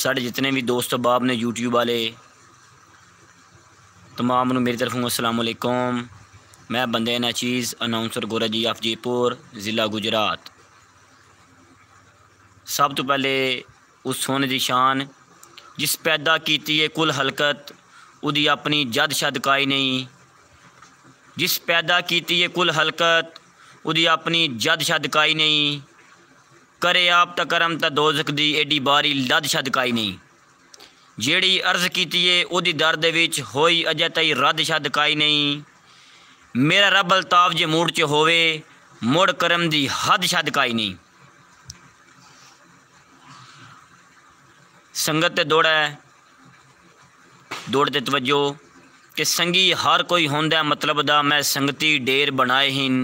साढ़े जितने भी दोस्त अहबाब ने यूट्यूब वाले तमाम नूं मेरी तरफों अस्सलाम वालेकुम। मैं बंदे नाचीज़ अनाउंसर गोरा जी ऑफ जयपुर ज़िला गुजरात। सब तो पहले उस सोने दी शान जिस पैदा कीती है कुल हलकत उदी अपनी जद शद काई नहीं। जिस पैदा कीती है कुल हलकत उदी अपनी जद शद काई नहीं। करे आप ता करम ता दोज़ख दी एडी बारी लद शद काई नहीं। जेड़ी अर्ज़ कीती है उदी दर दे विच होई अजे तई रद शद काई नहीं। मेरा रब अल्ताफ जे मूड च होवे मुड़ करम दी हद शद काई नहीं। संगत ते दौड़ा है दौड़ ते तवज्जो कि संगी हर कोई होंदा मतलब दा मैं संगती ढेर बनाए हिन।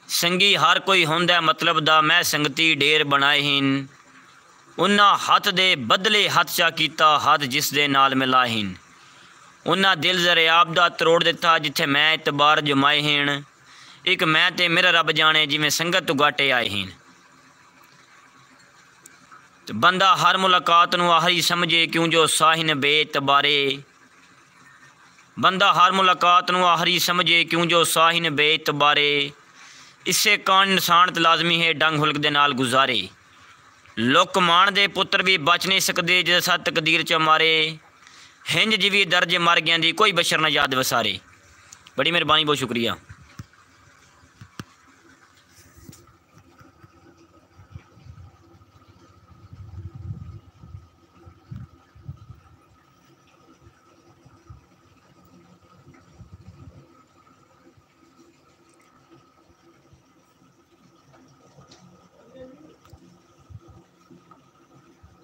संगी हर कोई होंदा मतलब दा मैं संगती ढेर बनाए हिन। उन्हां हथ दे बदले हथ चा कीता हथ जिस दे नाल मिलाए हिन। उन्हां दिल ज़रियाब दा तरोड़ दिता जिथे मैं इतबार जमाए हिन। एक मैं ते मेरा रब जाने जिमें संगत तो गाटे आए हिन। बंदा हर मुलाकात नूं आखरी समझे क्यों जो साहिन बेतबारे। बंदा हर मुलाकात नूं आखरी समझे क्यों जो साहिन बेतबारे। इससे कान इंसान ते लाजमी है डंग हुलक दे नाल गुजारे। लुक मान दे पुत्र भी बच नहीं सकते जैसा तकदीर च मारे। हिंज जिवी दर्ज मर गया दी कोई बशर न याद वसारे। बड़ी मेहरबानी, बहुत शुक्रिया।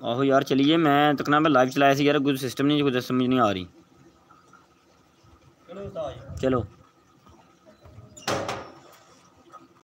आहो यार चलिए, मैं तकना मैं लाइव चलाया सी यार, कुछ सिस्टम नहीं, कुछ समझ नहीं आ रही। चलो